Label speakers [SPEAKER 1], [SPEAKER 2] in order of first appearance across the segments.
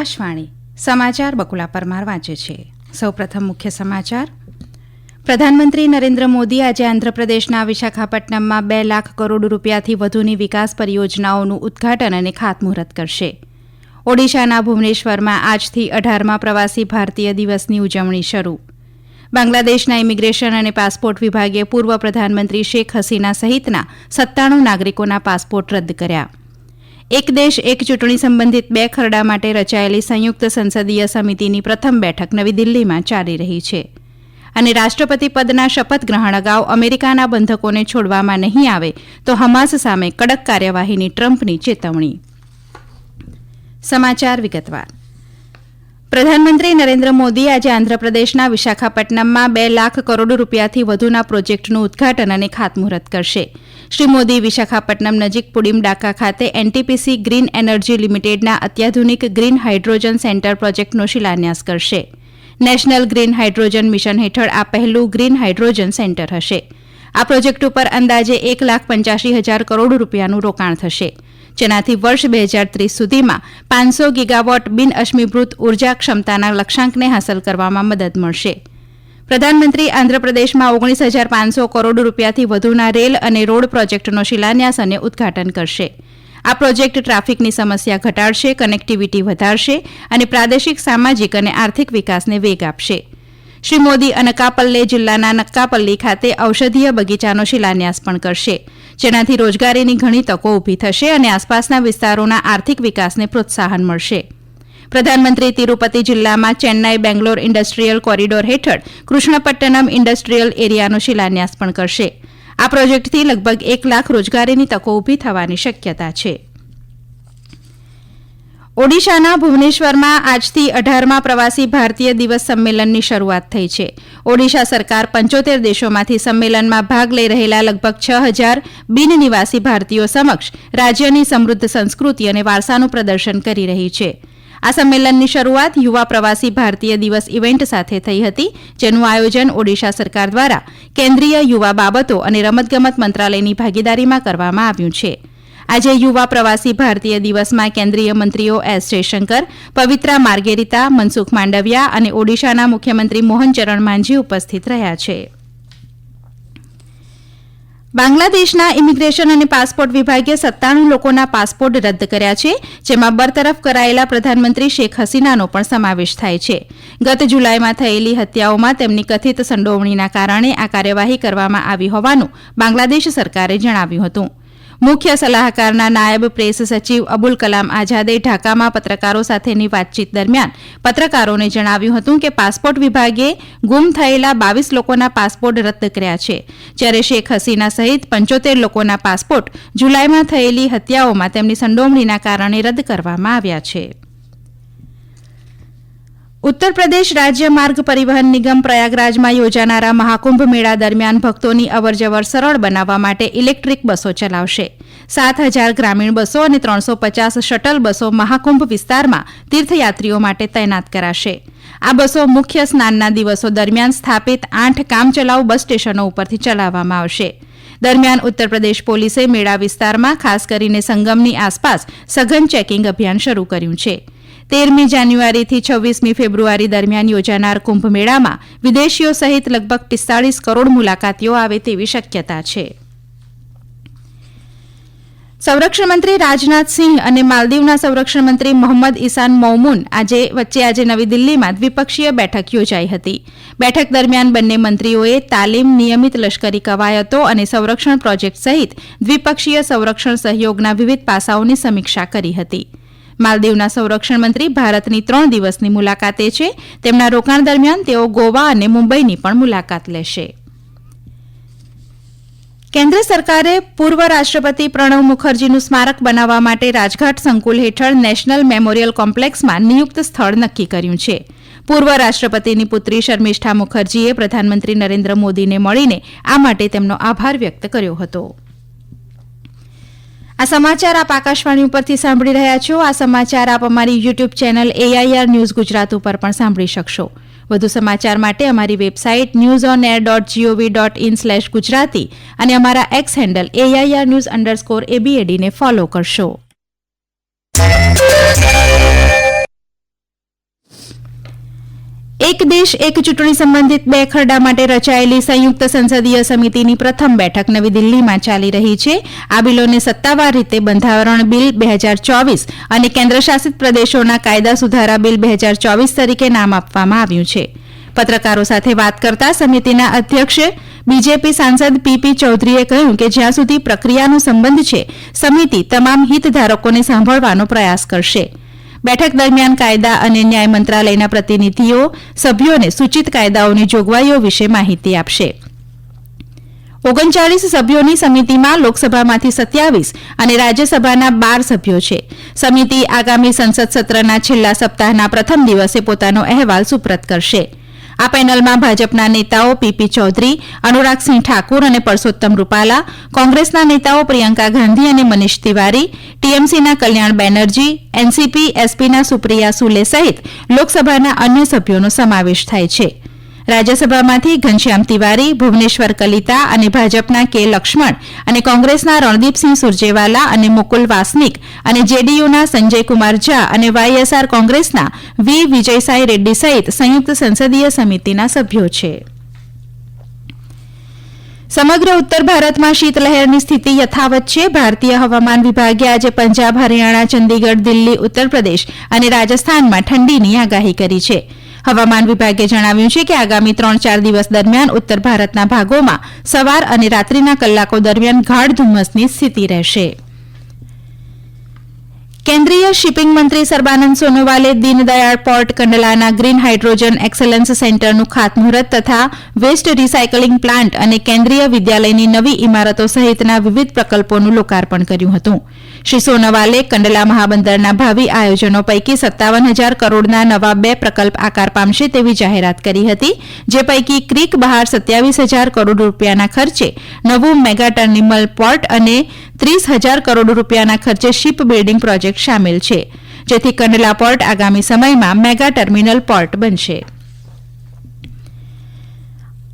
[SPEAKER 1] આકાશવાણી સમાચાર બકુલા પરમાર વાંચે છે. સૌપ્રથમ મુખ્ય સમાચાર. પ્રધાનમંત્રી નરેન્દ્ર મોદી આજે આંધ્રપ્રદેશના વિશાખાપટ્ટનમમાં 2 લાખ કરોડ રૂપિયાથી વધુની વિકાસ પરિયોજનાઓનું ઉદ્ઘાટન અને ખાતમુહૂર્ત કરશે. ઓડિશાના ભુવનેશ્વરમાં આજથી 18મા પ્રવાસી ભારતીય દિવસની ઉજવણી શરૂ. બાંગ્લાદેશના ઇમિગ્રેશન અને પાસપોર્ટ વિભાગે પૂર્વ પ્રધાનમંત્રી શેખ હસીના સહિતના 97 નાગરિકોના પાસપોર્ટ રદ કર્યા. એક દેશ એક ચૂંટણી સંબંધિત 2 ખરડા માટે રચાયેલી સંયુક્ત સંસદીય સમિતિની પ્રથમ બેઠક નવી દિલ્હીમાં ચાલી રહી છે. અને રાષ્ટ્રપતિ પદના શપથ ગ્રહણ અગાઉ અમેરિકાના બંધકોને છોડવામાં નહીં આવે તો હમાસ સામે કડક કાર્યવાહીની ટ્રમ્પની ચેતવણી. સમાચાર વિગતવાર. પ્રધાનમંત્રી નરેન્દ્ર મોદી આજે આંધ્રપ્રદેશના વિશાખાપટ્ટનમમાં 2 લાખ કરોડ રૂપિયાથી વધુના પ્રોજેક્ટનું ઉદ્ઘાટન અને ખાતમુહૂર્ત કરશે. શ્રી મોદી વિશાખાપટ્ટનમ નજીક પુડીમડાકા ખાતે એનટીપીસી ગ્રીન એનર્જી લિમિટેડના અત્યાધુનિક ગ્રીન હાઇડ્રોજન સેન્ટર પ્રોજેક્ટનો શિલાન્યાસ કરશે. નેશનલ ગ્રીન હાઇડ્રોજન મિશન હેઠળ આ પહેલું ગ્રીન હાઇડ્રોજન સેન્ટર હશે. આ પ્રોજેક્ટ ઉપર અંદાજે 1,85,000 કરોડ રૂપિયાનું રોકાણ થશે, જેનાથી વર્ષ 2030 સુધીમાં 500 ગીગાવોટ બિનઅશ્મિભૂત ઉર્જા ક્ષમતાના લક્ષ્યાંકને હાંસલ કરવામાં મદદ મળશે. પ્રધાનમંત્રી આંધ્રપ્રદેશમાં 19,500 કરોડ રૂપિયાથી વધુના રેલ અને રોડ પ્રોજેક્ટનો શિલાન્યાસ અને ઉદ્ઘાટન કરશે. આ પ્રોજેક્ટ ટ્રાફિકની સમસ્યા ઘટાડશે, કનેક્ટિવિટી વધારશે અને પ્રાદેશિક સામાજિક અને આર્થિક વિકાસને વેગ આપશે. શ્રી મોદી અનકાપલ્લે જિલ્લાના નક્કાપલ્લી ખાતે ઔષધીય બગીચાનો શિલાન્યાસ પણ કરશે, જેનાથી રોજગારીની ઘણી તકો ઊભી થશે અને આસપાસના વિસ્તારોના આર્થિક વિકાસને પ્રોત્સાહન મળશે. પ્રધાનમંત્રી તિરુપતિ જિલ્લામાં ચેન્નાઈ બેંગ્લોર ઇન્ડસ્ટ્રીયલ કોરિડોર હેઠળ કૃષ્ણપટ્ટનમ ઇન્ડસ્ટ્રીયલ એરિયાનો શિલાન્યાસ પણ કરશે. આ પ્રોજેક્ટથી લગભગ 1 લાખ રોજગારીની તકો ઊભી થવાની શક્યતા છે. ઓડિશાના ભુવનેશ્વરમાં આજથી 18મા પ્રવાસી ભારતીય દિવસ સંમેલનની શરૂઆત થઈ છે. ઓડિશા સરકાર 75 દેશોમાંથી સંમેલનમાં ભાગ લઈ રહેલા લગભગ 6,000 બિનનિવાસી ભારતીયો સમક્ષ રાજ્યની સમૃદ્ધ સંસ્કૃતિ અને વારસાનું પ્રદર્શન કરી રહી છે. આ સંમેલનની શરૂઆત યુવા પ્રવાસી ભારતીય દિવસ ઇવેન્ટ સાથે થઈ હતી, જેનું આયોજન ઓડિશા સરકાર દ્વારા કેન્દ્રીય યુવા બાબતો અને રમતગમત મંત્રાલયની ભાગીદારીમાં કરવામાં આવ્યું છે. આજે યુવા પ્રવાસી ભારતીય દિવસમાં કેન્દ્રીય મંત્રીઓ એસ જયશંકર, પવિત્રા માર્ગેરિતા, મનસુખ માંડવિયા અને ઓડિશાના મુખ્યમંત્રી મોહન ચરણ માંઝી ઉપસ્થિત રહ્યા છે. બાંગ્લાદેશના ઇમિગ્રેશન અને પાસપોર્ટ વિભાગે 97 લોકોના પાસપોર્ટ રદ કર્યા છે, જેમાં બરતરફ કરાયેલા પ્રધાનમંત્રી શેખ હસીનાનો પણ સમાવેશ થાય છે. ગત જુલાઈમાં થયેલી હત્યાઓમાં તેમની કથિત સંડોવણીના કારણે આ કાર્યવાહી કરવામાં આવી હોવાનું બાંગ્લાદેશ સરકારે જણાવ્યું હતું. મુખ્ય સલાહકારના નાયબ પ્રેસ સચિવ અબુલ કલામ આઝાદે ઢાકામાં પત્રકારો સાથેની વાતચીત દરમિયાન પત્રકારોને જણાવ્યું હતું કે પાસપોર્ટ વિભાગે ગુમ થયેલા 22 લોકોના પાસપોર્ટ રદ કર્યા છે, જ્યારે શેખ હસીના સહિત 75 લોકોના પાસપોર્ટ જુલાઈમાં થયેલી હત્યાઓમાં તેમની સંડોવણીના કારણે રદ કરવામાં આવ્યા છે. ઉત્તર પ્રદેશ રાજ્ય માર્ગ પરિવહન નિગમ પ્રયાગરાજમાં યોજાનારા મહાકુંભ મેળા દરમિયાન ભક્તોની અવરજવર સરળ બનાવવા માટે ઇલેક્ટ્રિક બસો ચલાવશે. 7,000 ગ્રામીણ બસો અને 350 શટલ બસો મહાકુંભ વિસ્તારમાં તીર્થયાત્રીઓ માટે તૈનાત કરાશે. આ બસો મુખ્ય સ્નાનના દિવસો દરમિયાન સ્થાપિત 8 કામચલાઉ બસ સ્ટેશનો ઉપરથી ચલાવવામાં આવશે. દરમિયાન ઉત્તર પ્રદેશ પોલીસે મેળા વિસ્તારમાં ખાસ કરીને સંગમની આસપાસ સઘન ચેકિંગ અભિયાન શરૂ કર્યું છે. 13મી જાન્યુઆરીથી 26મી ફેબ્રુઆરી દરમિયાન યોજાનાર કુંભ મેળામાં વિદેશીઓ સહિત લગભગ 45 કરોડ મુલાકાતીઓ આવે તેવી શક્યતા છે. સંરક્ષણ મંત્રી રાજનાથસિંહ અને માલદીવના સંરક્ષણ મંત્રી મોહમ્મદ ઇસાન મૌમૂન વચ્ચે આજે નવી દિલ્હીમાં દ્વિપક્ષીય બેઠક યોજાઈ હતી. બેઠક દરમિયાન બંને મંત્રીઓએ તાલીમ, નિયમિત લશ્કરી કવાયતો અને સંરક્ષણ પ્રોજેક્ટ સહિત દ્વિપક્ષીય સંરક્ષણ સહયોગના વિવિધ પાસાઓની સમીક્ષા કરી હતી. માલદીવના સંરક્ષણ મંત્રી ભારતની 3 દિવસની મુલાકાતે છે. તેમના રોકાણ દરમિયાન તેઓ ગોવા અને મુંબઈની પણ મુલાકાત લેશે. કેન્દ્ર સરકારે પૂર્વ રાષ્ટ્રપતિ પ્રણવ મુખર્જીનું સ્મારક બનાવવા માટે રાજઘાટ સંકુલ હેઠળ નેશનલ મેમોરિયલ કોમ્પ્લેક્સમાં નિયુક્ત સ્થળ નક્કી કર્યું છે. પૂર્વ રાષ્ટ્રપતિની પુત્રી શર્મિષ્ઠા મુખર્જીએ પ્રધાનમંત્રી નરેન્દ્ર મોદીને મળીને આ માટે તેમનો આભાર વ્યક્ત કર્યો હતો. આ સમાચાર આપ આકાશવાણી ઉપરથી સાંભળી રહ્યા છો. આ સમાચાર આપ અમારી YouTube channel AIR news Gujarat ઉપર પણ સાંભળી શકશો. વધુ સમાચાર માટે અમારી વેબસાઇટ newsonair.gov.in/gujarati અને અમારા એક્સ હેન્ડલ AIR_news_ABAD ને ફોલો કરશો. એક દેશ એક ચૂંટણી સંબંધિત 2 ખરડા માટે રચાયેલી સંયુક્ત સંસદીય સમિતિની પ્રથમ બેઠક નવી દિલ્હીમાં ચાલી રહી છે. આ બિલોને સત્તાવાર રીતે બંધારણ બિલ 2024 અને કેન્દ્રશાસિત પ્રદેશોના કાયદા સુધારા બિલ 2024 તરીકે નામ આપવામાં આવ્યું છે. પત્રકારો સાથે વાત કરતા સમિતિના અધ્યક્ષ બીજેપી સાંસદ પીપી ચૌધરીએ કહ્યું કે જ્યાં સુધી પ્રક્રિયાનો સંબંધ છે, સમિતિ તમામ હિતધારકોને સાંભળવાનો પ્રયાસ કરશે. બેઠક દરમિયાન કાયદા અને ન્યાય મંત્રાલયના પ્રતિનિધિઓ સભ્યોને સૂચિત કાયદાઓની જોગવાઈઓ વિશે માહિતી આપશે. 39 સભ્યોની સમિતિમાં લોકસભામાંથી 27 અને રાજ્યસભાના 12 સભ્યો છે. સમિતિ આગામી સંસદ સત્રના છેલ્લા સપ્તાહના પ્રથમ દિવસે પોતાનો અહેવાલ સુપ્રત કરશે. આ પેનલમાં ભાજપના નેતાઓ પીપી ચૌધરી, અનુરાગસિંહ ઠાકુર અને પરસોત્તમ રૂપાલા, કોંગ્રેસના નેતાઓ પ્રિયંકા ગાંધી અને મનીષ તિવારી, ટીએમસીના કલ્યાણ બેનર્જી, એનસીપી એસપીના સુપ્રિયા સુલે સહિત લોકસભાના અન્ય સભ્યોનો સમાવેશ થાય છે. રાજ્યસભામાંથી ઘનશ્યામ તિવારી, ભુવનેશ્વર કલિતા અને ભાજપના કે લક્ષ્મણ અને કોંગ્રેસના રણદીપસિંહ સુરજેવાલા અને મુકુલ વાસનિક અને જેડીયુના સંજય કુમાર ઝા અને વાયએસઆર કોંગ્રેસના વી વિજયસાઈ રેડ્ડી સહિત સંયુક્ત સંસદીય સમિતિના સભ્યો છે. સમગ્ર ઉત્તર ભારતમાં શીતલહેરની સ્થિતિ યથાવત છે. ભારતીય હવામાન વિભાગે આજે પંજાબ, હરિયાણા, ચંદીગઢ, દિલ્હી, ઉત્તર પ્રદેશ અને રાજસ્થાનમાં ઠંડીની આગાહી કરી છે. હવામાન વિભાગે જણાવ્યું છે કે આગામી 3-4 દિવસ દરમિયાન ઉત્તર ભારતના ભાગોમાં સવાર અને રાત્રિના કલાકો દરમિયાન ગાઢ ધુમ્મસની સ્થિતિ રહેશે. કેન્દ્રીય શિપિંગ મંત્રી સર્બાનંદ સોનોવાલે દીનદયાળ પોર્ટ કંડલાના ગ્રીન હાઇડ્રોજન એક્સલન્સ સેન્ટરનું ખાતમુહૂર્ત તથા વેસ્ટ રિસાયકલિંગ પ્લાન્ટ અને કેન્દ્રીય વિદ્યાલયની નવી ઇમારતો સહિતના વિવિધ પ્રકલ્પોનું લોકાર્પણ કર્યું હતું. શ્રી સોનોવાલે કંડલા મહાબંદરના ભાવિ આયોજનો પૈકી 57,000 કરોડના નવા 2 પ્રકલ્પ આકાર પામશે તેવી જાહેરાત કરી હતી, જે પૈકી ક્રીક બહાર 27,000 કરોડ રૂપિયાના ખર્ચે નવું મેગા ટર્મિનલ પોર્ટ અને 30,000 કરોડ રૂપિયાના ખર્ચે શિપ બિલ્ડિંગ પ્રોજેક્ટ શામેલ છે, જેથી કંડલા પોર્ટ આગામી સમયમાં મેગા ટર્મિનલ પોર્ટ બનશે.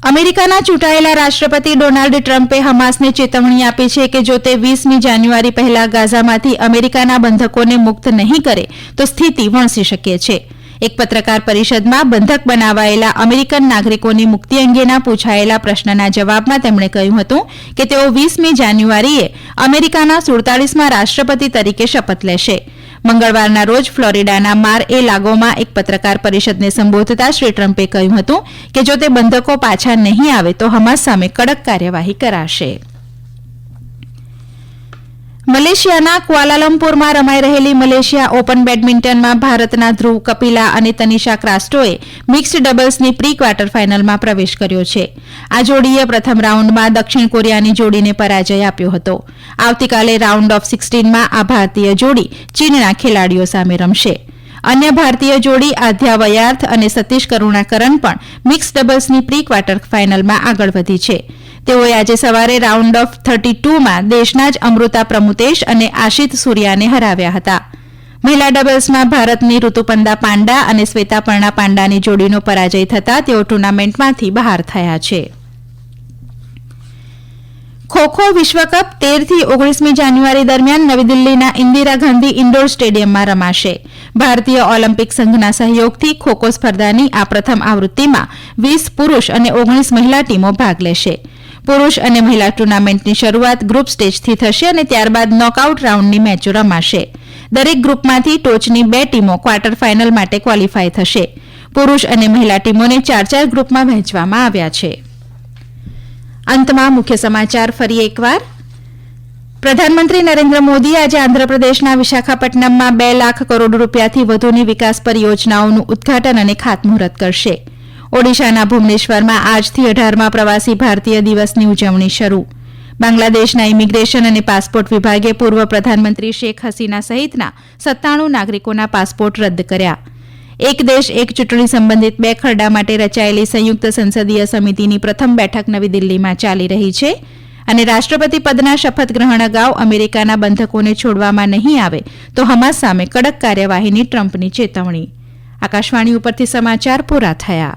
[SPEAKER 1] અમેરિકાના ચૂંટાયેલા રાષ્ટ્રપતિ ડોનાલ્ડ ટ્રમ્પે હમાસને ચેતવણી આપી છે કે જો તે 20મી જાન્યુઆરી પહેલા ગાઝામાંથી અમેરિકાના બંધકોને મુક્ત નહીં કરે તો સ્થિતિ વણસી શકે છે. એક પત્રકાર પરિષદમાં બંધક બનાવાયેલા અમેરિકન નાગરિકોની મુક્તિ અંગેના પૂછાયેલા પ્રશ્નના જવાબમાં તેમણે કહ્યું હતું કે તેઓ 20મી જાન્યુઆરીએ અમેરિકાના 47મા રાષ્ટ્રપતિ તરીકે શપથ લેશે. મંગળવારના રોજ ફ્લોરિડાના માર એ લાગોમાં એક પત્રકાર પરિષદને સંબોધતા શ્રી ટ્રમ્પે કહ્યું હતું કે જો તે બંધકો પાછા નહીં આવે તો હમાસ સામે કડક કાર્યવાહી કરાશે. મલેશિયાના ક્વાલાલંપુરમાં રમાઈ રહેલી મલેશિયા ઓપન બેડમિન્ટનમાં ભારતના ધ્રુવ કપિલા અને તનિષા ક્રાસ્ટોએ મિક્સ્ડ ડબલ્સની પ્રી ક્વાર્ટર ફાઇનલમાં પ્રવેશ કર્યો છે. આ જોડીએ પ્રથમ રાઉન્ડમાં દક્ષિણ કોરિયાની જોડીને પરાજય આપ્યો હતો. આવતીકાલે રાઉન્ડ ઓફ 16માં આ ભારતીય જોડી ચીનના ખેલાડીઓ સામે રમશે. અન્ય ભારતીય જોડી આધ્યા વયાર્થ અને સતીશ કરુણાકરન પણ મિક્સ્ડ ડબલ્સની પ્રી ક્વાર્ટર ફાઇનલમાં આગળ વધી છે. તેઓએ આજે સવારે રાઉન્ડ ઓફ 32માં દેશના જ અમૃતા પ્રમુતેશ અને આશિત સૂર્યાને હરાવ્યા હતા. મહિલા ડબલ્સમાં ભારતની ઋતુપંદા પાંડા અને શ્વેતાપર્ણા પાંડાની જોડીનો પરાજય થતાં તેઓ ટુર્નામેન્ટમાંથી બહાર થયા છે. ખો-ખો વિશ્વકપ 13થી 19મી જાન્યુઆરી દરમિયાન નવી દિલ્હીના ઇન્દિરા ગાંધી ઇન્ડોર સ્ટેડિયમમાં રમાશે. ભારતીય ઓલિમ્પિક સંઘના સહયોગથી ખો-ખો સ્પર્ધાની આ પ્રથમ આવૃત્તિમાં 20 પુરૂષ અને 19 મહિલા ટીમો ભાગ લેશે. પુરૂષ અને મહિલા ટુર્નામેન્ટની શરૂઆત ગ્રુપ સ્ટેજથી થશે અને ત્યારબાદ નોકઆઉટ રાઉન્ડની મેચો રમાશે. દરેક ગ્રુપમાંથી ટોચની 2 ટીમો ક્વાર્ટર ફાઇનલ માટે ક્વોલિફાય થશે. પુરૂષ અને મહિલા ટીમોને 4-4 ગ્રુપમાં વહેંચવામાં આવ્યા છે. અંતમાં મુખ્ય સમાચાર ફરી એકવાર. પ્રધાનમંત્રી નરેન્દ્ર મોદી આજે આંધ્રપ્રદેશના વિશાખાપટ્ટનમમાં 2 લાખ કરોડ રૂપિયાથી વધુની વિકાસ પરિયોજનાઓનું ઉદઘાટન અને ખાતમુહૂર્ત કરશે. ઓડિશાના ભુવનેશ્વરમાં આજથી 18મા પ્રવાસી ભારતીય દિવસની ઉજવણી શરૂ. બાંગ્લાદેશના ઇમિગ્રેશન અને પાસપોર્ટ વિભાગે પૂર્વ પ્રધાનમંત્રી શેખ હસીના સહિતના 97 નાગરિકોના પાસપોર્ટ રદ કર્યા. એક દેશ એક ચૂંટણી સંબંધિત 2 ખરડા માટે રચાયેલી સંયુક્ત સંસદીય સમિતિની પ્રથમ બેઠક નવી દિલ્હીમાં ચાલી રહી છે. અને રાષ્ટ્રપતિ પદના શપથ ગ્રહણ અગાઉ અમેરિકાના બંધકોને છોડવામાં નહીં આવે તો હમાસ સામે કડક કાર્યવાહીની ટ્રમ્પની ચેતવણી. આકાશવાણી ઉપરથી સમાચાર પૂરા થયા.